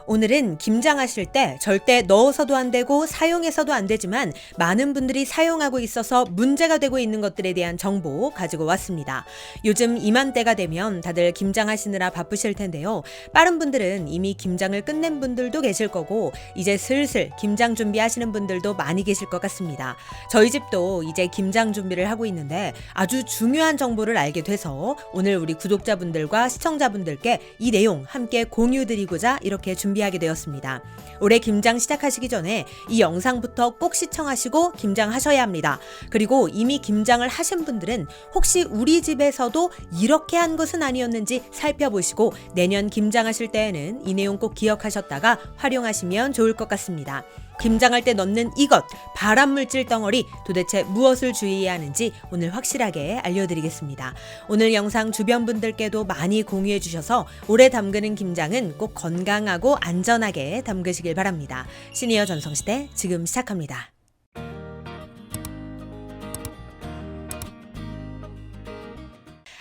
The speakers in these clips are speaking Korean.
오늘은 김장하실 때 절대 넣어서도 안 되고 사용해서도 안 되지만 많은 분들이 사용하고 있어서 문제가 되고 있는 것들에 대한 정보 가지고 왔습니다. 요즘 이맘때가 되면 다들 김장하시느라 바쁘실 텐데요. 빠른 분들은 이미 김장을 끝낸 분들도 계실 거고 이제 슬슬 김장 준비하시는 분들도 많이 계실 것 같습니다. 저희 집도 이제 김장 준비를 하고 있는데 아주 중요한 정보를 알게 돼서 오늘 우리 구독자분들과 시청자분들께 이 내용 함께 공유드리고자 이렇게 준비하게 되었습니다. 올해 김장 시작하시기 전에 이 영상부터 꼭 시청하시고 김장하셔야 합니다. 그리고 이미 김장을 하신 분들은 혹시 우리 집에서도 이렇게 한 것은 아니었는지 살펴보시고 내년 김장하실 때에는 이 내용 꼭 기억하셨다가 활용하시면 좋을 것 같습니다. 김장할 때 넣는 이것, 발암물질 덩어리 도대체 무엇을 주의해야 하는지 오늘 확실하게 알려드리겠습니다. 오늘 영상 주변 분들께도 많이 공유해 주셔서 올해 담그는 김장은 꼭 건강하고 안전하게 담그시길 바랍니다. 시니어 전성시대 지금 시작합니다.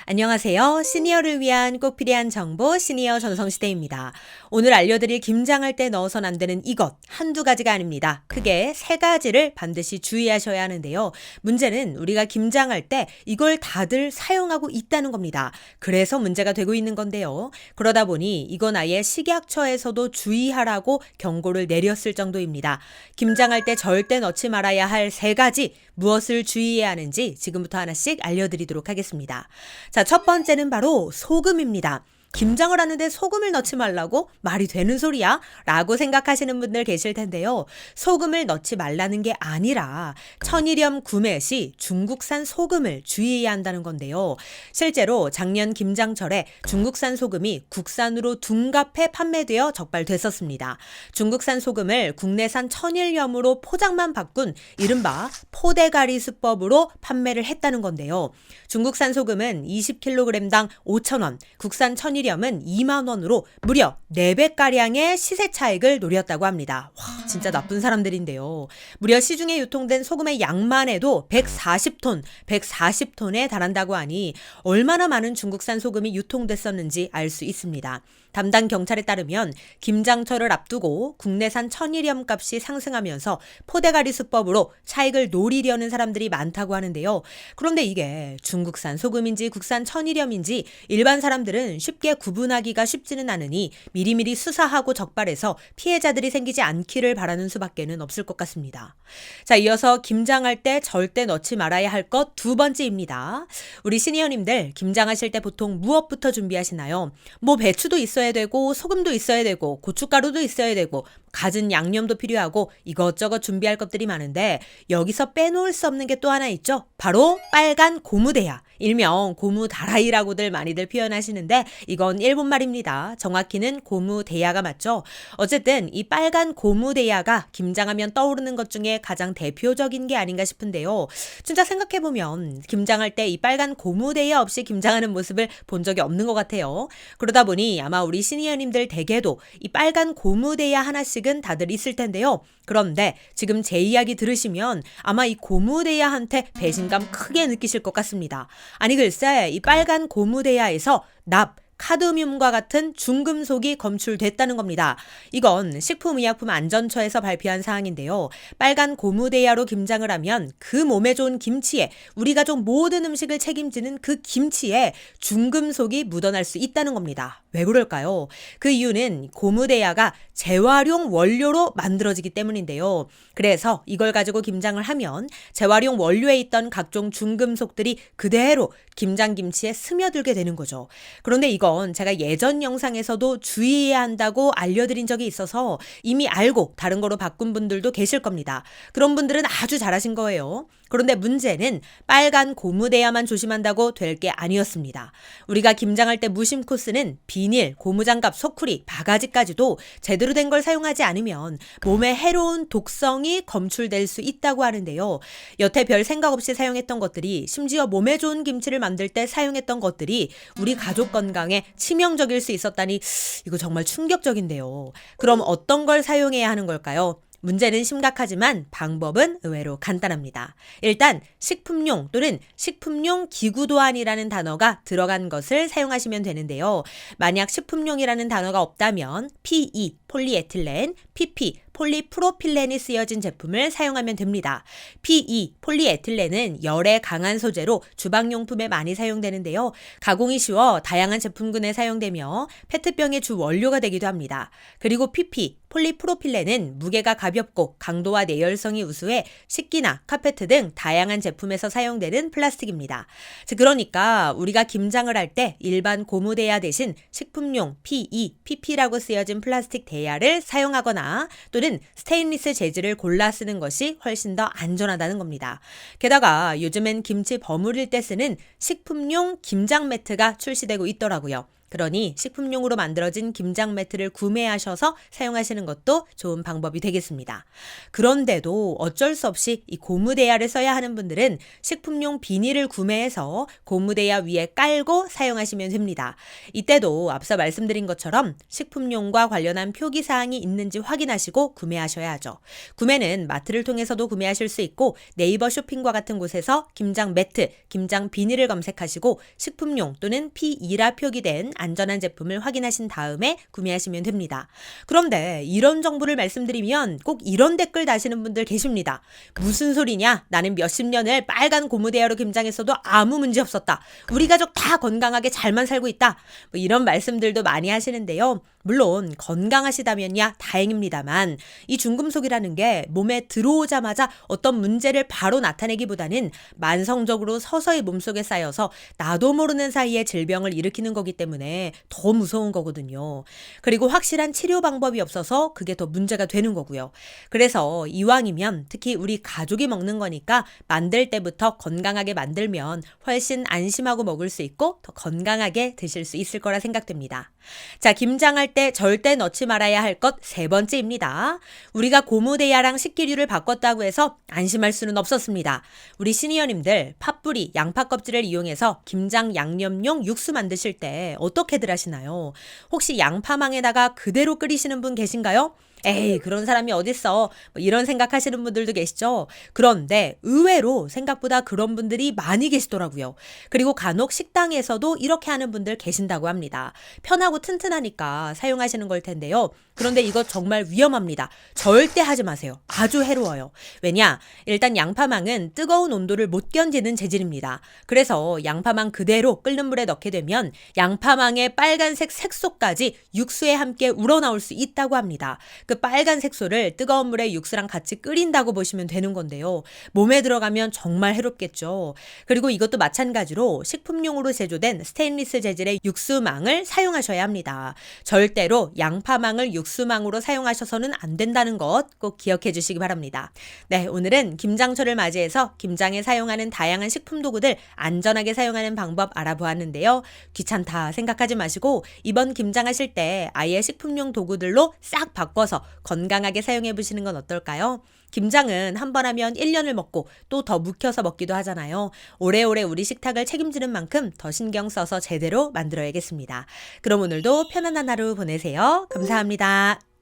안녕하세요. 시니어를 위한 꼭 필요한 정보 시니어 전성시대입니다. 오늘 알려드릴 김장할 때 넣어선 안 되는 이것 한두 가지가 아닙니다. 크게 세 가지를 반드시 주의하셔야 하는데요. 문제는 우리가 김장할 때 이걸 다들 사용하고 있다는 겁니다. 그래서 문제가 되고 있는 건데요. 그러다 보니 이건 아예 식약처에서도 주의하라고 경고를 내렸을 정도입니다. 김장할 때 절대 넣지 말아야 할 세 가지 무엇을 주의해야 하는지 지금부터 하나씩 알려드리도록 하겠습니다. 자, 첫 번째는 바로 소금입니다. 김장을 하는데 소금을 넣지 말라고? 말이 되는 소리야? 라고 생각하시는 분들 계실 텐데요. 소금을 넣지 말라는 게 아니라 천일염 구매 시 중국산 소금을 주의해야 한다는 건데요. 실제로 작년 김장철에 중국산 소금이 국산으로 둔갑해 판매되어 적발됐었습니다. 중국산 소금을 국내산 천일염으로 포장만 바꾼 이른바 포대가리 수법으로 판매를 했다는 건데요. 중국산 소금은 20kg당 5,000원, 국산 천일염은 2만 원으로 무려 4배가량의 시세 차익을 노렸다고 합니다. 와, 진짜 나쁜 사람들인데요. 무려 시중에 유통된 소금의 양만 해도 140톤에 달한다고 하니 얼마나 많은 중국산 소금이 유통됐었는지 알 수 있습니다. 담당 경찰에 따르면 김장철을 앞두고 국내산 천일염 값이 상승하면서 포대가리 수법으로 차익을 노리려는 사람들이 많다고 하는데요. 그런데 이게 중국산 소금인지 국산 천일염인지 일반 사람들은 쉽게 구분하기가 쉽지는 않으니 미리미리 수사하고 적발해서 피해자들이 생기지 않기를 바라는 수밖에는 없을 것 같습니다. 자, 이어서 김장할 때 절대 넣지 말아야 할 것 두 번째입니다. 우리 시니어님들 김장하실 때 보통 무엇부터 준비하시나요? 뭐 배추도 있어야 되고 소금도 있어야 되고 고춧가루도 있어야 되고 갖은 양념도 필요하고 이것저것 준비할 것들이 많은데 여기서 빼놓을 수 없는 게 또 하나 있죠. 바로 빨간 고무대야. 일명 고무다라이라고들 많이들 표현하시는데 이건 일본말입니다. 정확히는 고무대야가 맞죠. 어쨌든 이 빨간 고무대야가 김장하면 떠오르는 것 중에 가장 대표적인 게 아닌가 싶은데요. 진짜 생각해보면 김장할 때 이 빨간 고무대야 없이 김장하는 모습을 본 적이 없는 것 같아요. 그러다 보니 아마 우리 시니어님들 댁에도 이 빨간 고무대야 하나씩은 다들 있을 텐데요. 그런데 지금 제 이야기 들으시면 아마 이 고무대야한테 배신감 크게 느끼실 것 같습니다. 아니 글쎄 이 빨간 고무대야에서 카드뮴과 같은 중금속이 검출됐다는 겁니다. 이건 식품의약품안전처에서 발표한 사항인데요. 빨간 고무대야로 김장을 하면 그 몸에 좋은 김치에 우리 가족 모든 음식을 책임지는 그 김치에 중금속이 묻어날 수 있다는 겁니다. 왜 그럴까요? 그 이유는 고무대야가 재활용 원료로 만들어지기 때문인데요. 그래서 이걸 가지고 김장을 하면 재활용 원료에 있던 각종 중금속들이 그대로 김장김치에 스며들게 되는 거죠. 그런데 이건 제가 예전 영상에서도 주의해야 한다고 알려드린 적이 있어서 이미 알고 다른 거로 바꾼 분들도 계실 겁니다. 그런 분들은 아주 잘하신 거예요. 그런데 문제는 빨간 고무대야만 조심한다고 될 게 아니었습니다. 우리가 김장할 때 무심코 쓰는 비닐, 고무장갑, 소쿠리, 바가지까지도 제대로 된 걸 사용하지 않으면 몸에 해로운 독성이 검출될 수 있다고 하는데요. 여태 별 생각 없이 사용했던 것들이 심지어 몸에 좋은 김치를 만들 때 사용했던 것들이 우리 가족 건강에 치명적일 수 있었다니 이거 정말 충격적인데요. 그럼 어떤 걸 사용해야 하는 걸까요? 문제는 심각하지만 방법은 의외로 간단합니다. 일단 식품용 또는 식품용 기구도안이라는 단어가 들어간 것을 사용하시면 되는데요. 만약 식품용이라는 단어가 없다면 PE, 폴리에틸렌, PP, 폴리프로필렌이 쓰여진 제품을 사용하면 됩니다. PE, 폴리에틸렌은 열에 강한 소재로 주방용품에 많이 사용되는데요. 가공이 쉬워 다양한 제품군에 사용되며 페트병의 주 원료가 되기도 합니다. 그리고 PP, 폴리프로필렌은 무게가 가볍고 강도와 내열성이 우수해 식기나 카페트 등 다양한 제품에서 사용되는 플라스틱입니다. 즉 그러니까 우리가 김장을 할 때 일반 고무 대야 대신 식품용 PE, PP라고 쓰여진 플라스틱 대야를 사용하거나 또는 스테인리스 재질을 골라 쓰는 것이 훨씬 더 안전하다는 겁니다. 게다가 요즘엔 김치 버무릴 때 쓰는 식품용 김장 매트가 출시되고 있더라고요. 그러니 식품용으로 만들어진 김장 매트를 구매하셔서 사용하시는 것도 좋은 방법이 되겠습니다. 그런데도 어쩔 수 없이 이 고무대야를 써야 하는 분들은 식품용 비닐을 구매해서 고무대야 위에 깔고 사용하시면 됩니다. 이때도 앞서 말씀드린 것처럼 식품용과 관련한 표기사항이 있는지 확인하시고 구매하셔야 하죠. 구매는 마트를 통해서도 구매하실 수 있고 네이버 쇼핑과 같은 곳에서 김장 매트, 김장 비닐을 검색하시고 식품용 또는 PE라 표기된 안전한 제품을 확인하신 다음에 구매하시면 됩니다. 그런데 이런 정보를 말씀드리면 꼭 이런 댓글 다시는 분들 계십니다. 무슨 소리냐? 나는 몇십 년을 빨간 고무대야로 김장했어도 아무 문제 없었다. 우리 가족 다 건강하게 잘만 살고 있다. 뭐 이런 말씀들도 많이 하시는데요. 물론 건강하시다면야 다행입니다만 이 중금속이라는 게 몸에 들어오자마자 어떤 문제를 바로 나타내기보다는 만성적으로 서서히 몸속에 쌓여서 나도 모르는 사이에 질병을 일으키는 거기 때문에 더 무서운 거거든요. 그리고 확실한 치료 방법이 없어서 그게 더 문제가 되는 거고요. 그래서 이왕이면 특히 우리 가족이 먹는 거니까 만들 때부터 건강하게 만들면 훨씬 안심하고 먹을 수 있고 더 건강하게 드실 수 있을 거라 생각됩니다. 자, 김장할 때 절대 넣지 말아야 할 것 세 번째입니다. 우리가 고무대야랑 식기류를 바꿨다고 해서 안심할 수는 없었습니다. 우리 시니어님들 팥뿌리, 양파 껍질을 이용해서 김장 양념용 육수 만드실 때 어떻게들 하시나요? 혹시 양파망에다가 그대로 끓이시는 분 계신가요? 에이, 그런 사람이 어딨어. 뭐 이런 생각하시는 분들도 계시죠? 그런데 의외로 생각보다 그런 분들이 많이 계시더라고요. 그리고 간혹 식당에서도 이렇게 하는 분들 계신다고 합니다. 편하고 튼튼하니까 사용하시는 걸 텐데요. 그런데 이거 정말 위험합니다. 절대 하지 마세요. 아주 해로워요. 왜냐? 일단 양파망은 뜨거운 온도를 못 견디는 재질입니다. 그래서 양파망 그대로 끓는 물에 넣게 되면 양파망의 빨간색 색소까지 육수에 함께 우러나올 수 있다고 합니다. 그 빨간 색소를 뜨거운 물에 육수랑 같이 끓인다고 보시면 되는 건데요. 몸에 들어가면 정말 해롭겠죠. 그리고 이것도 마찬가지로 식품용으로 제조된 스테인리스 재질의 육수망을 사용하셔야 합니다. 절대로 양파망을 육수망으로 사용하셔서는 안 된다는 것 꼭 기억해 주시기 바랍니다. 네, 오늘은 김장철을 맞이해서 김장에 사용하는 다양한 식품 도구들 안전하게 사용하는 방법 알아보았는데요. 귀찮다 생각하지 마시고 이번 김장하실 때 아예 식품용 도구들로 싹 바꿔서 건강하게 사용해 보시는 건 어떨까요? 김장은 한 번 하면 1년을 먹고 또 더 묵혀서 먹기도 하잖아요. 오래오래 우리 식탁을 책임지는 만큼 더 신경 써서 제대로 만들어야겠습니다. 그럼 오늘도 편안한 하루 보내세요. 감사합니다.